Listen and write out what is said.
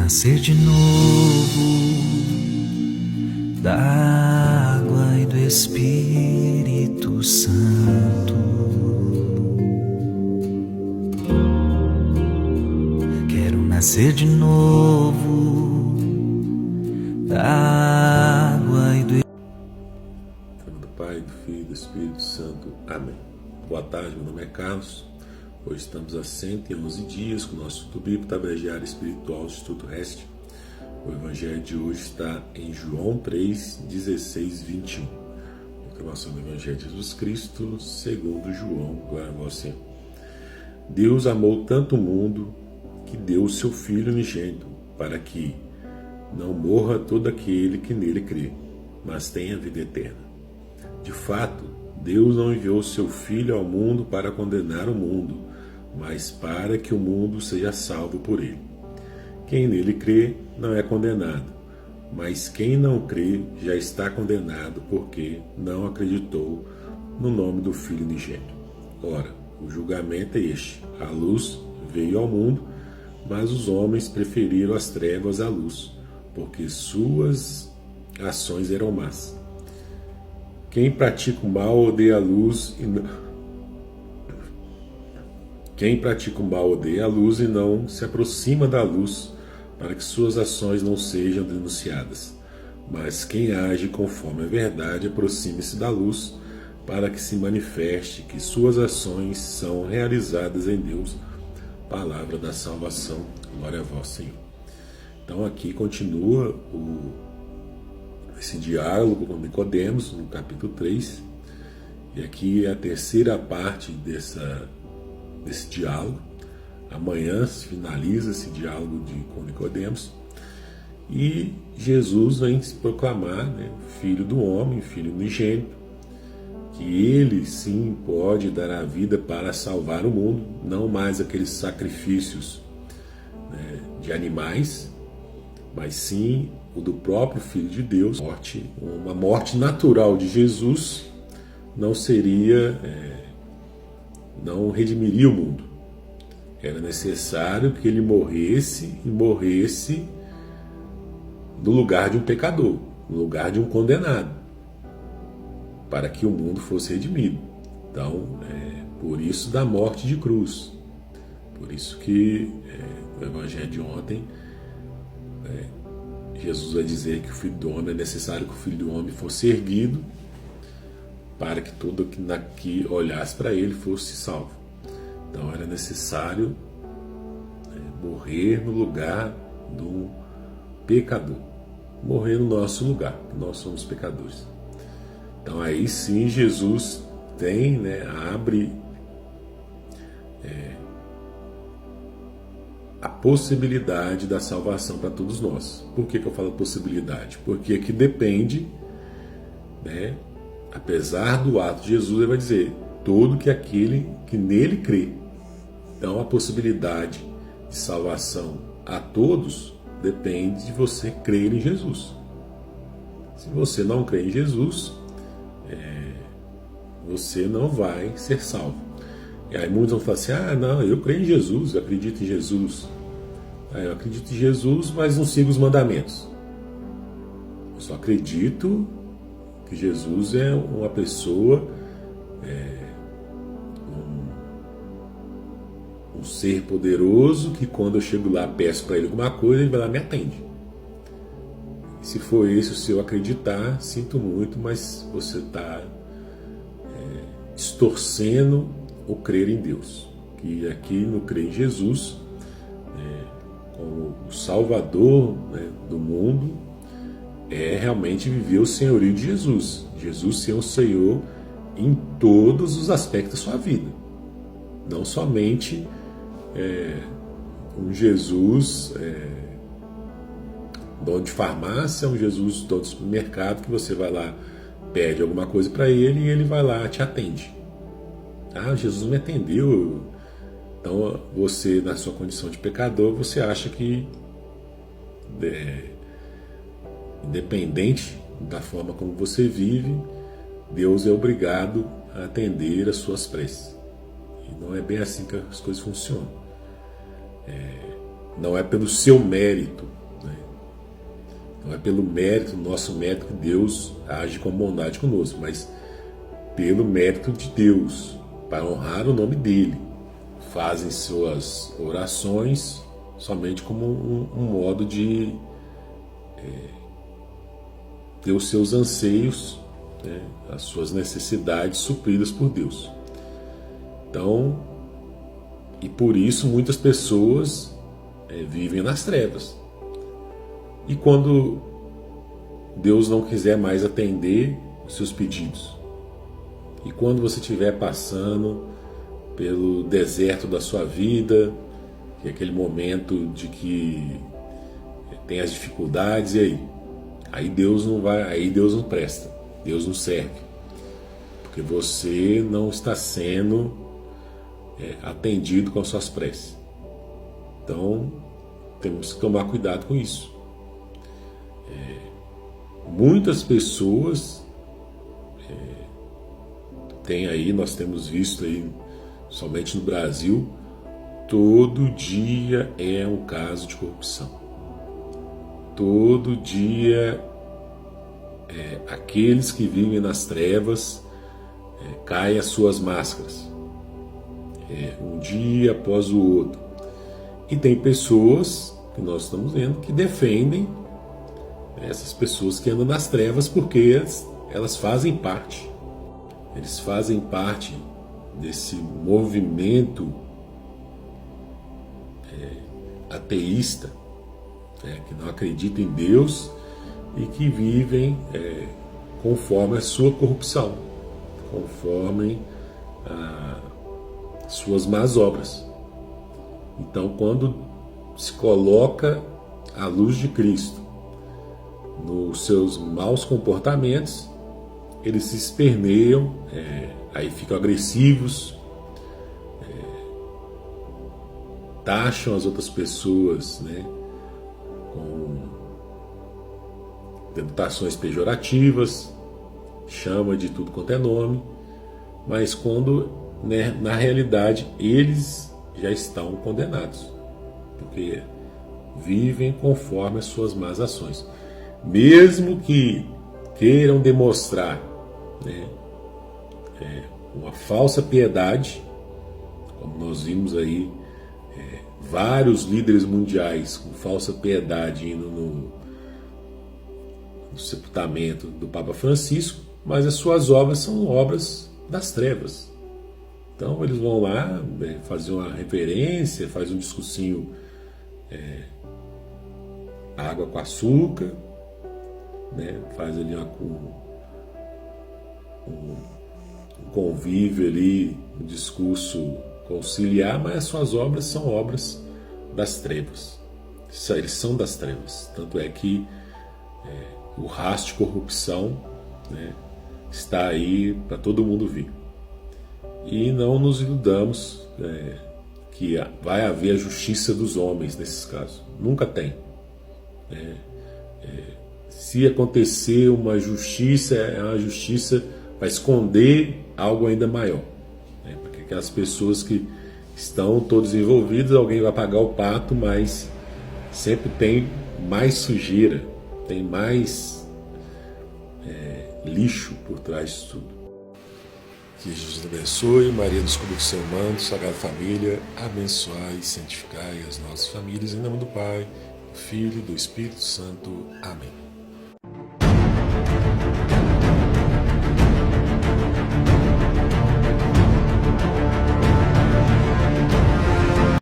nascer de novo da água e do Espírito Santo. Quero nascer de novo da água e do Em nome do Pai, do Filho e do Espírito Santo. Amém. Boa tarde, meu nome é Carlos. Hoje estamos há 111 dias com o nosso estudo bíblico Tabernáculo Espiritual do Instituto REST. O Evangelho de hoje está em João 3, 16, 21. Proclamação do Evangelho de Jesus Cristo, segundo João. Glória a vós, Senhor. Deus amou tanto o mundo que deu o seu Filho unigênito, para que não morra todo aquele que nele crê, mas tenha vida eterna. De fato, Deus não enviou o seu Filho ao mundo para condenar o mundo, mas para que o mundo seja salvo por ele. Quem nele crê não é condenado, mas quem não crê já está condenado porque não acreditou no nome do Filho unigênito. Ora, o julgamento é este: a luz veio ao mundo, mas os homens preferiram as trevas à luz, porque suas ações eram más. Quem pratica o mal odeia a luz e não se aproxima da luz, para que suas ações não sejam denunciadas. Mas quem age conforme a verdade aproxime-se da luz, para que se manifeste que suas ações são realizadas em Deus. Palavra da salvação. Glória a vós, Senhor. Então aqui continua esse diálogo com Nicodemos, no capítulo 3. E aqui é a terceira parte desse diálogo. Amanhã se finaliza esse diálogo com Nicodemos. E Jesus vem se proclamar, Filho do homem, Filho unigênito, que ele sim pode dar a vida para salvar o mundo, não mais aqueles sacrifícios de animais, mas sim o do próprio Filho de Deus. Uma morte natural de Jesus não redimiria o mundo. Era necessário que ele morresse no lugar de um pecador, no lugar de um condenado, para que o mundo fosse redimido. Então, por isso da morte de cruz. Por isso que no Evangelho de ontem Jesus vai dizer que o Filho do Homem é necessário que o Filho do Homem fosse erguido, para que todo que olhasse para ele fosse salvo. Então era necessário morrer no lugar do pecador, morrer no nosso lugar, nós somos pecadores. Então aí sim Jesus abre a possibilidade da salvação para todos nós. Por que eu falo possibilidade? Porque aqui depende, apesar do ato de Jesus, ele vai dizer, todo que aquele que nele crê. Então a possibilidade de salvação a todos depende de você crer em Jesus. Se você não crê em Jesus, você não vai ser salvo. E aí muitos vão falar assim, não, eu creio em Jesus, eu acredito em Jesus. Eu acredito em Jesus, mas não sigo os mandamentos. Eu só acredito que Jesus é uma pessoa, um ser poderoso, que quando eu chego lá, peço para ele alguma coisa, ele vai lá e me atende. Se for esse o seu acreditar, sinto muito, mas você está distorcendo o crer em Deus. Que aqui no crer em Jesus, como o Salvador do mundo, é realmente viver o senhorio de Jesus. Jesus ser o Senhor em todos os aspectos da sua vida. Não somente um Jesus dono de farmácia, um Jesus dono de supermercado, que você vai lá, pede alguma coisa para ele e ele vai lá e te atende. Jesus me atendeu. Então você, na sua condição de pecador, você acha que independente da forma como você vive, Deus é obrigado a atender as suas preces. E não é bem assim que as coisas funcionam. Não é pelo seu mérito Não é pelo mérito, nosso mérito, que Deus age com bondade conosco, mas pelo mérito de Deus, para honrar o nome dele. Fazem suas orações somente como um modo de ter os seus anseios, né, as suas necessidades supridas por Deus. Então, e por isso muitas pessoas vivem nas trevas. E quando Deus não quiser mais atender os seus pedidos, e quando você estiver passando pelo deserto da sua vida, que é aquele momento de que tem as dificuldades, e aí Deus não vai, aí Deus não presta, Deus não serve, porque você não está sendo atendido com as suas preces. Então temos que tomar cuidado com isso. Muitas pessoas têm aí, nós temos visto aí, somente no Brasil, todo dia é um caso de corrupção. Todo dia aqueles que vivem nas trevas caem as suas máscaras, um dia após o outro. E tem pessoas que nós estamos vendo que defendem essas pessoas que andam nas trevas, porque elas fazem parte. Eles fazem parte desse movimento ateísta, que não acredita em Deus e que vivem conforme a sua corrupção, conforme as suas más obras. Então, quando se coloca a luz de Cristo nos seus maus comportamentos, eles se esperneiam, aí ficam agressivos, taxam as outras pessoas, né, com denotações pejorativas, chama de tudo quanto é nome, mas quando, né, na realidade eles já estão condenados, porque vivem conforme as suas más ações. Mesmo que queiram demonstrar, né, uma falsa piedade, como nós vimos aí vários líderes mundiais com falsa piedade indo no sepultamento do Papa Francisco, mas as suas obras são obras das trevas. Então eles vão lá fazer uma reverência, faz um discursinho água com açúcar, né, faz ali um convívio ali, um discurso conciliar, mas as suas obras são obras das trevas. Eles são das trevas. Tanto é que o rastro de corrupção, né, está aí para todo mundo ver. E não nos iludamos que vai haver a justiça dos homens nesses casos. Nunca tem. Se acontecer uma justiça, é uma justiça para esconder algo ainda maior. Porque aquelas pessoas que estão todos envolvidas, alguém vai pagar o pato, mas sempre tem mais sujeira, tem mais lixo por trás disso tudo. Que Jesus abençoe, Maria nos cubra com seu manto, Sagrada Família, abençoai e santificai as nossas famílias, em nome do Pai, do Filho e do Espírito Santo. Amém.